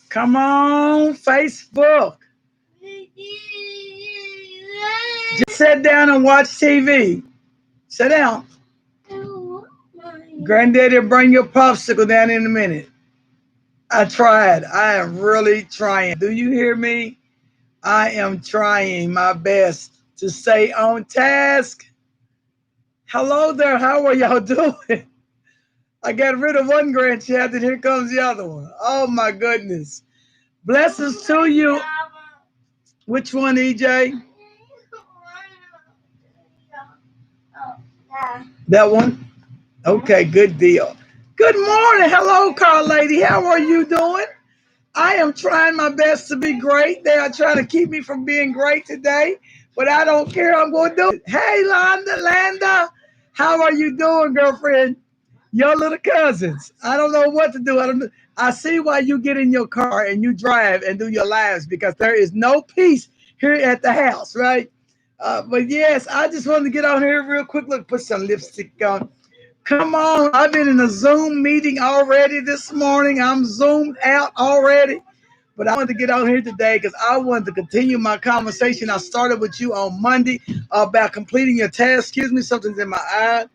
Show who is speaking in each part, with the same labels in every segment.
Speaker 1: Come on, Facebook. Just sit down and watch TV. Sit down. Granddaddy will bring your popsicle down in a minute. I tried. I am really trying. Do you hear me? I am trying my best to stay on task. Hello there. How are y'all doing? I got rid of one grandchild and here comes the other one. Oh my goodness. Blessings to you. Which one, EJ? That one? Okay, good deal. Good morning. Hello, car lady. How are you doing? I am trying my best to be great. They are trying to keep me from being great today, but I don't care. I'm going to do it. Hey, Landa, how are you doing, girlfriend? Your little cousins. I don't know what to do. I see why you get in your car and you drive and do your lives because there is no peace here at the house, right? But yes, I just wanted to get on here real quick. Look, put some lipstick on. Come on. I've been in a Zoom meeting already this morning. I'm zoomed out already. But I wanted to get on here today because I wanted to continue my conversation I started with you on Monday about completing your task. Excuse me, something's in my eye.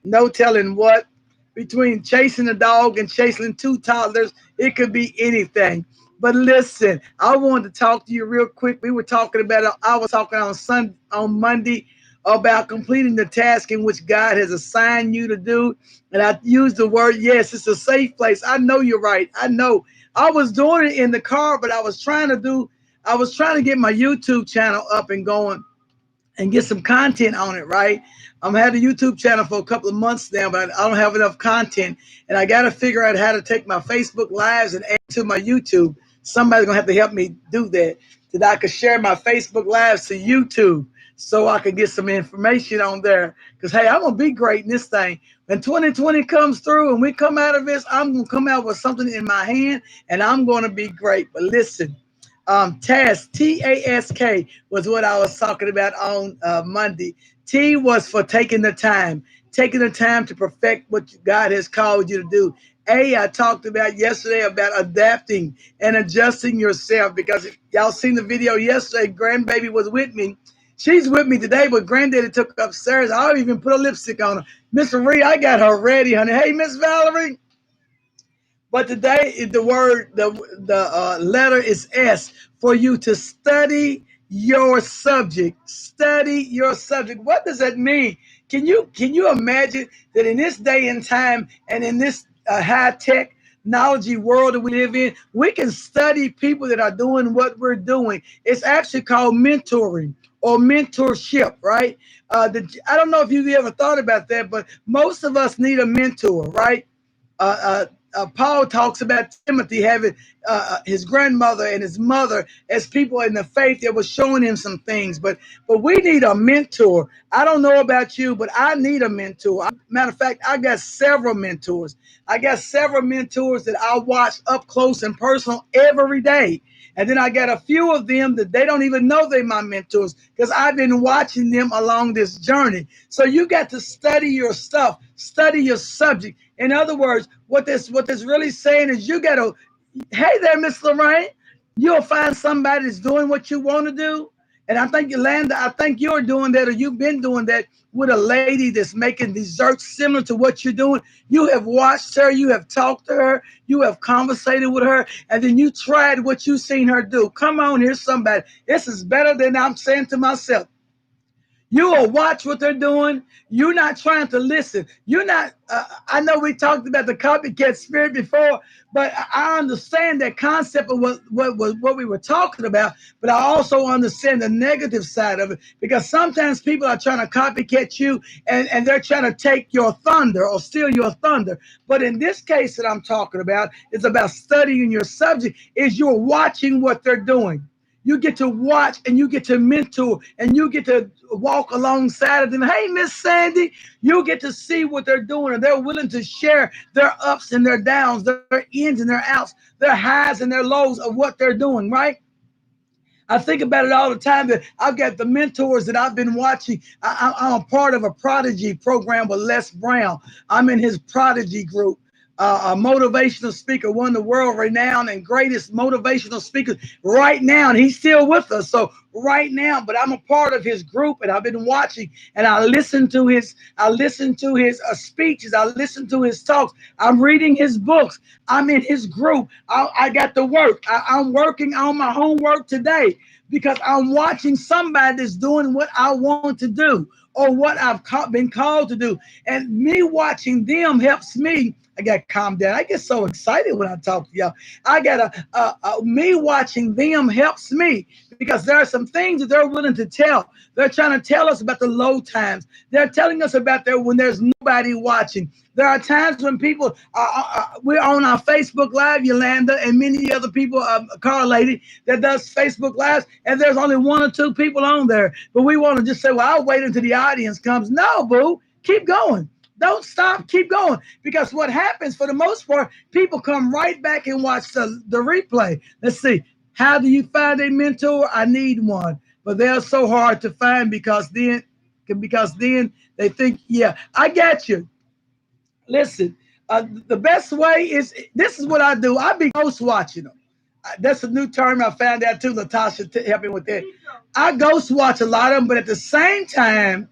Speaker 1: No telling what. Between chasing a dog and chasing two toddlers, it could be anything. But listen, I wanted to talk to you real quick. We were talking about, I was talking on Monday about completing the task in which God has assigned you to do. And I used the word, yes, it's a safe place. I know you're right. I know. I was doing it in the car, but I was trying to get my YouTube channel up and going and get some content on it, right? I'm had a YouTube channel for a couple of months now, but I don't have enough content. And I got to figure out how to take my Facebook lives and add to my YouTube. Somebody's going to have to help me do that, so that I could share my Facebook lives to YouTube so I could get some information on there. Because, hey, I'm going to be great in this thing. When 2020 comes through and we come out of this, I'm going to come out with something in my hand and I'm going to be great. But listen, T.A.S.K, T-A-S-K was what I was talking about on Monday. T was for taking the time to perfect what God has called you to do. I talked about yesterday about adapting and adjusting yourself because y'all seen the video yesterday. Grandbaby was with me. She's with me today, but Granddaddy took her upstairs. I even put a lipstick on her. Miss Marie, I got her ready, honey. Hey, Miss Valerie. But today, the letter is S for you to study your subject. Study your subject. What does that mean? Can you imagine that in this day and time and in this high tech technology world that we live in, we can study people that are doing what we're doing. It's actually called mentoring or mentorship, right? I don't know if you've ever thought about that, but most of us need a mentor, right? Paul talks about Timothy having his grandmother and his mother as people in the faith that was showing him some things. But we need a mentor. I don't know about you, but I need a mentor. Matter of fact, I got several mentors. I got several mentors that I watch up close and personal every day. And then I got a few of them that they don't even know they're my mentors because I've been watching them along this journey. So you got to study your stuff, study your subject. In other words, what this really saying is you got to, hey there, Miss Lorraine, you'll find somebody that's doing what you want to do. And I think Yolanda, I think you're doing that or you've been doing that with a lady that's making desserts similar to what you're doing. You have watched her, you have talked to her, you have conversated with her, and then you tried what you seen her do. Come on, here's somebody. This is better than I'm saying to myself. You will watch what they're doing. You're not trying to listen. You're not, I know we talked about the copycat spirit before, but I understand that concept of what we were talking about, but I also understand the negative side of it because sometimes people are trying to copycat you and they're trying to take your thunder or steal your thunder. But in this case that I'm talking about, it's about studying your subject, is you're watching what they're doing. You get to watch and you get to mentor and you get to walk alongside of them. Hey, Miss Sandy, you get to see what they're doing and they're willing to share their ups and their downs, their ins and their outs, their highs and their lows of what they're doing, right? I think about it all the time that I've got the mentors that I've been watching. I'm a part of a prodigy program with Les Brown. I'm in his prodigy group. a motivational speaker, one of the world renowned and greatest motivational speakers right now, and he's still with us. So right now, but I'm a part of his group, and I've been watching, and I listen to his speeches, I listen to his talks, I'm reading his books, I'm in his group. I got to work. I'm working on my homework today because I'm watching somebody that's doing what I want to do or what I've been called to do. And me watching them helps me. I got to calm down. I get so excited when I talk to y'all. I got to, me watching them helps me because there are some things that they're willing to tell. They're trying to tell us about the low times. They're telling us about there when there's nobody watching. There are times when people, we're on our Facebook Live, Yolanda, and many other people, Carl Lady, that does Facebook Lives, and there's only one or two people on there. But we want to just say, well, I'll wait until the audience comes. No, boo, keep going. Don't stop, keep going. Because what happens for the most part, people come right back and watch the replay. Let's see. How do you find a mentor? I need one. But they're so hard to find because then they think, yeah, I got you. Listen, the best way is this is what I do. I be ghost watching them. That's a new term I found out too. Latasha helped me with that. I ghost watch a lot of them, but at the same time,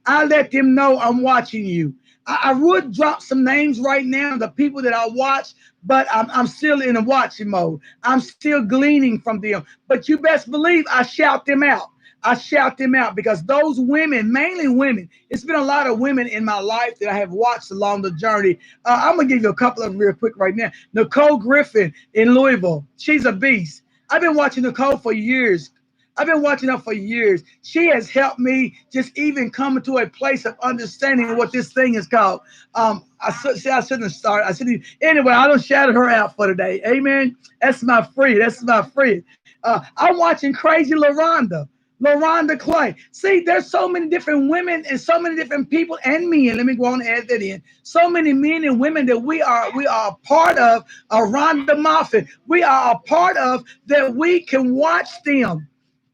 Speaker 1: I let them know I'm watching you. I would drop some names right now, the people that I watch, but I'm still in a watching mode. I'm still gleaning from them. But you best believe I shout them out. I shout them out because those women, mainly women, it's been a lot of women in my life that I have watched along the journey. I'm gonna give you a couple of them real quick right now. Nicole Griffin in Louisville, she's a beast. I've been watching Nicole for years. I've been watching her for years. She has helped me just even come to a place of understanding what this thing is called. I shouldn't have started. I shouldn't. Anyway, I don't shout her out for today. Amen. That's my friend. That's my friend. I'm watching Crazy LaRonda Clay. See, there's so many different women and so many different people and men. Let me go on and add that in. So many men and women that we are a part of. Rhonda Moffat. We are a part of that. We can watch them.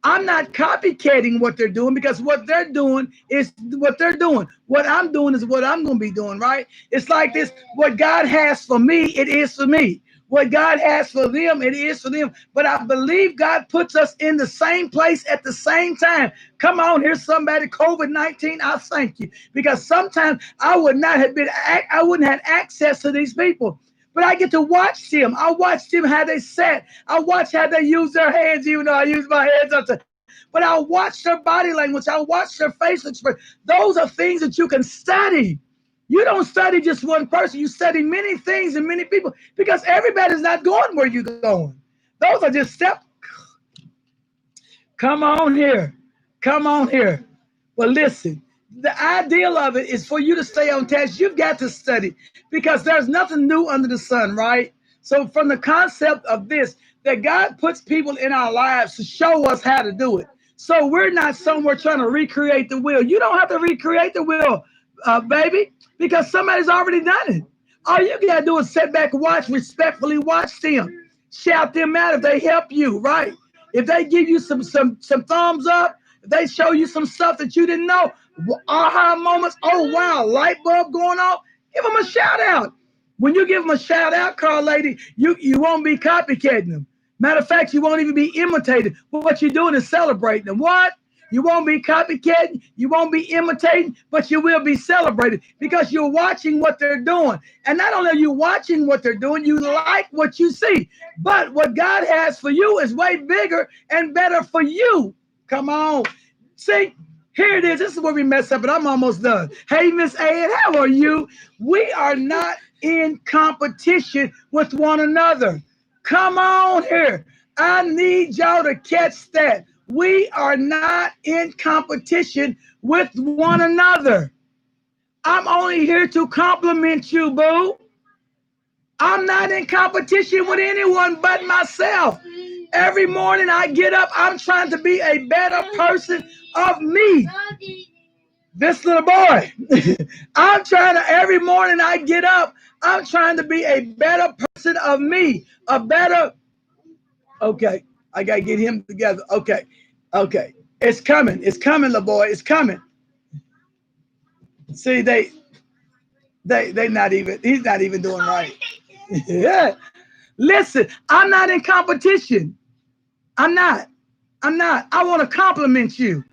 Speaker 1: I'm not copycatting what they're doing because what they're doing is what they're doing. What I'm doing is what I'm going to be doing, right? It's like this. What God has for me, it is for me. What God has for them, it is for them. But I believe God puts us in the same place at the same time. Come on, here's somebody, COVID-19. I thank you. Because sometimes I wouldn't have access to these people. But I get to watch them. I watch them how they sat. I watch how they use their hands, even though I use my hands up to. But I watch their body language. I watch their facial expression. Those are things that you can study. You don't study just one person. You study many things and many people because everybody's not going where you're going. Those are just steps. Come on here. Come on here. But listen, the ideal of it is for you to stay on task. You've got to study because there's nothing new under the sun, right? So, from the concept of this, that God puts people in our lives to show us how to do it. So, we're not somewhere trying to recreate the wheel. You don't have to recreate the wheel, baby, because somebody's already done it. All you got to do is sit back and watch, respectfully watch them, shout them out if they help you, right? If they give you some thumbs up, if they show you some stuff that you didn't know, aha moments, oh wow, light bulb going off, give them a shout out. When you give them a shout out, Carl Lady, you won't be copycatting them. Matter of fact, you won't even be imitated. But what you're doing is celebrating them. What? You won't be copycatting, you won't be imitating, but you will be celebrated because you're watching what they're doing. And not only are you watching what they're doing, you like what you see. But what God has for you is way bigger and better for you. Come on. See, here it is. This is where we mess up, and I'm almost done. Hey, Miss A, how are you? We are not in competition with one another. Come on here. I need y'all to catch that. We are not in competition with one another. I'm only here to compliment you, boo. I'm not in competition with anyone but myself. Every morning I get up, I'm trying to be a better person of me. This little boy. Every morning I get up, I'm trying to be a better person of me. Okay, I got to get him together. Okay, okay. It's coming. It's coming, little boy. It's coming. See, They not even, he's not even doing right. Yeah. Listen, I'm not in competition. I'm not. I'm not. I want to compliment you.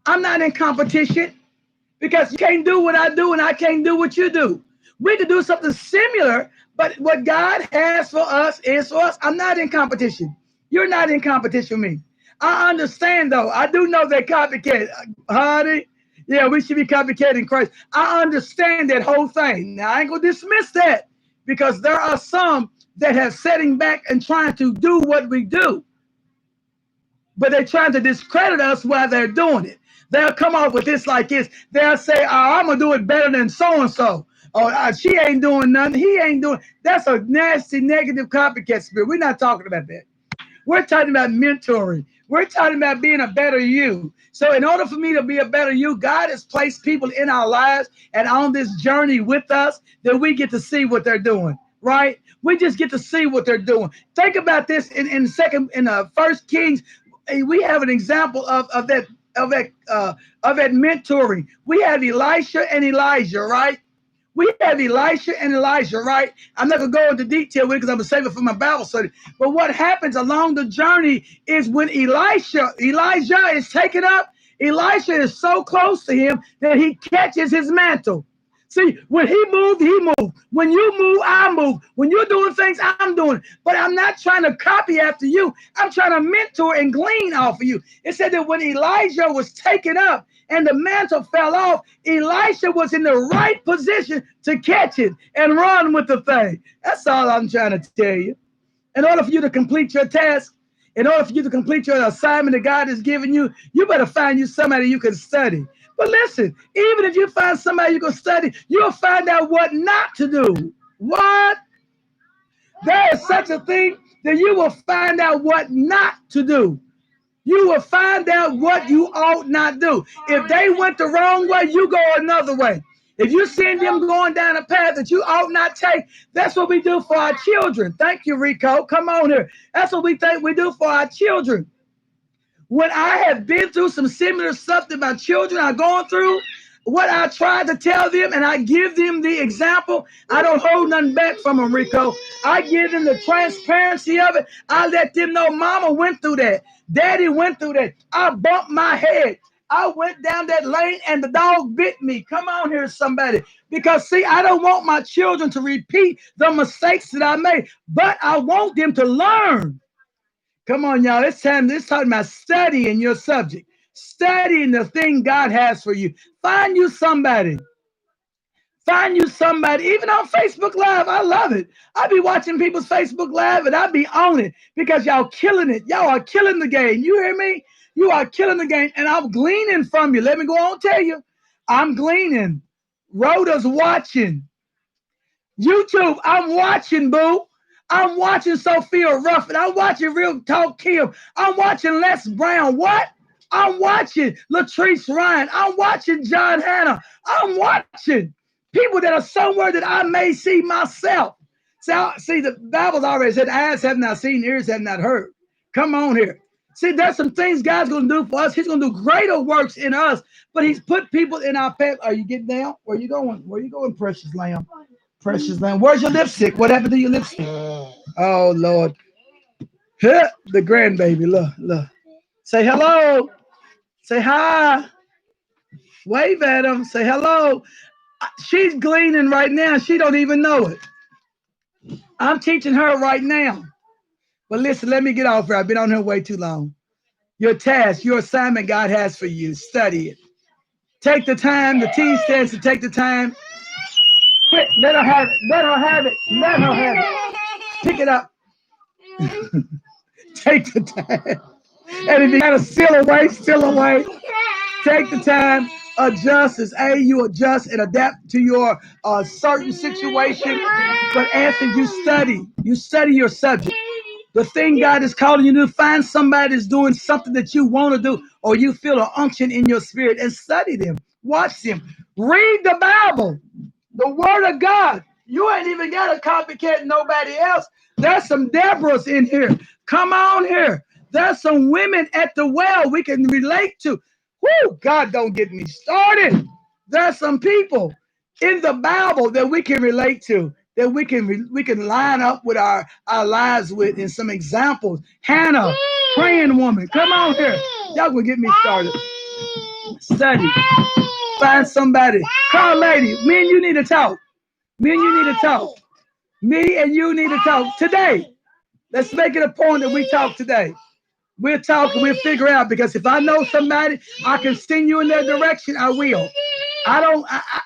Speaker 1: I'm not in competition because you can't do what I do and I can't do what you do. We could do something similar, but what God has for us is for us. I'm not in competition. You're not in competition with me. I understand though. I do know that copycat, honey. Yeah, we should be copycatting Christ. I understand that whole thing. Now I ain't gonna dismiss that because there are some that have setting back and trying to do what we do, but they're trying to discredit us while they're doing it. They'll come up with this like this. They'll say, "Oh, I'm gonna do it better than so and so." Oh, she ain't doing nothing. He ain't doing. That's a nasty, negative copycat spirit. We're not talking about that. We're talking about mentoring. We're talking about being a better you. So, in order for me to be a better you, God has placed people in our lives and on this journey with us that we get to see what they're doing. Right? We just get to see what they're doing. Think about this in First Kings. We have an example of that mentoring. We have Elisha and Elijah, right? We have Elisha and Elijah, right? I'm not gonna go into detail with it because I'm gonna save it for my Bible study. But what happens along the journey is when Elijah is taken up, Elisha is so close to him that he catches his mantle. See, when he moved, he moved. When you move, I move. When you're doing things, I'm doing. But I'm not trying to copy after you. I'm trying to mentor and glean off of you. It said that when Elijah was taken up and the mantle fell off, Elisha was in the right position to catch it and run with the thing. That's all I'm trying to tell you. In order for you to complete your task, in order for you to complete your assignment that God has given you, you better find you somebody you can study. But listen, even if you find somebody you can study, you'll find out what not to do. What? There is such a thing that you will find out what not to do. You will find out what you ought not do. If they went the wrong way, you go another way. If you see them going down a path that you ought not take, that's what we do for our children. Thank you, Rico. Come on here. That's what we think we do for our children. When I have been through some similar stuff that my children are going through, what I try to tell them and I give them the example, I don't hold nothing back from them, Rico. I give them the transparency of it. I let them know mama went through that. Daddy went through that. I bumped my head. I went down that lane and the dog bit me. Come on here, somebody. Because, see, I don't want my children to repeat the mistakes that I made, but I want them to learn. Come on, y'all. It's time. It's talking about studying your subject, studying the thing God has for you. Find you somebody. Find you somebody, even on Facebook Live. I love it. I be watching people's Facebook Live and I be on it because y'all killing it. Y'all are killing the game. You hear me? You are killing the game. And I'm gleaning from you. Let me go on and tell you. I'm gleaning. Rhoda's watching. YouTube, I'm watching, boo. I'm watching Sophia Ruffin. I'm watching Real Talk Kim. I'm watching Les Brown. What? I'm watching Latrice Ryan. I'm watching John Hanna. I'm watching people that are somewhere that I may see myself. So, see, the Bible's already said, eyes have not seen, ears have not heard. Come on here. See, there's some things God's going to do for us. He's going to do greater works in us, but he's put people in our path. Are you getting down? Where you going? Where you going, precious lamb? Precious lamb. Where's your lipstick? What happened to your lipstick? Oh, Lord. The grandbaby. Look, look. Say hello. Say hi. Wave at him. Say hello. She's gleaning right now. She don't even know it. I'm teaching her right now. But listen, let me get off here. I've been on her way too long. Your task, your assignment God has for you. Study it. Take the time. The T stands to take the time. Quick, let her have it. Let her have it. Let her have it. Pick it up. Take the time. And if you gotta steal away. Take the time, adjust as you adjust and adapt to your certain situation. But after you study your subject. The thing God is calling you to find somebody that's doing something that you want to do, or you feel an unction in your spirit, and study them, watch them, read the Bible, the Word of God. You ain't even got to copycat nobody else. There's some Deborahs in here. Come on here. There's some women at the well we can relate to. Whoo, God, don't get me started. There's some people. in the Bible that we can relate to, that we can line up with our lives with, in some examples. Hannah, praying woman. Come on here. Y'all gonna get me started. Study. Find somebody. Call lady. Me and you need to talk. Me and you need to talk. Me and you need to talk today. Let's make it a point that we talk today. We'll talk and we'll figure out, because if I know somebody, I can send you in their direction, I will.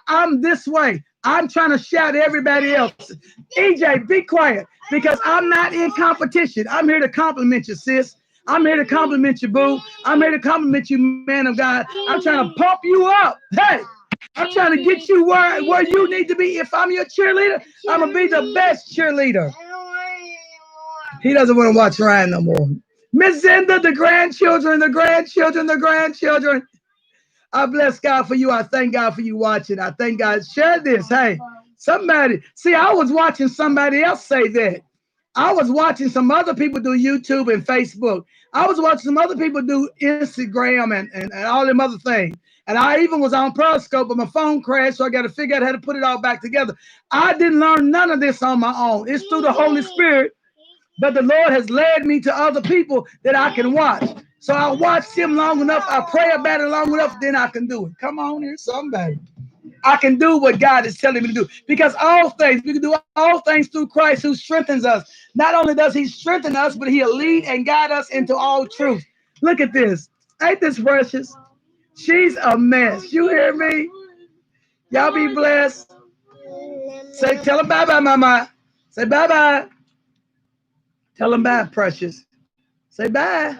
Speaker 1: I'm this way. I'm trying to shout at everybody else. EJ, be quiet, because I'm not in competition. I'm here to compliment you, sis. I'm here to compliment you, boo. I'm here to compliment you, man of God. I'm trying to pump you up. Hey, I'm trying to get you where you need to be. If I'm your cheerleader, I'm going to be the best cheerleader. He doesn't want to watch Ryan no more. Miss Zinda, the grandchildren, the grandchildren, the grandchildren. I bless God for you. I thank God for you watching. I thank God. Share this. Hey, somebody. See, I was watching somebody else say that. I was watching some other people do YouTube and Facebook. I was watching some other people do Instagram and all them other things. And I even was on Periscope, but my phone crashed, so I got to figure out how to put it all back together. I didn't learn none of this on my own. It's through the Holy Spirit. But the Lord has led me to other people that I can watch. So I watch him long enough. I pray about it long enough, then I can do it. Come on here, somebody. I can do what God is telling me to do. Because all things, we can do all things through Christ who strengthens us. Not only does he strengthen us, but he'll lead and guide us into all truth. Look at this. Ain't this precious? She's a mess. You hear me? Y'all be blessed. Say, tell them bye-bye, mama. Say bye-bye. Tell them bye, precious. Say bye.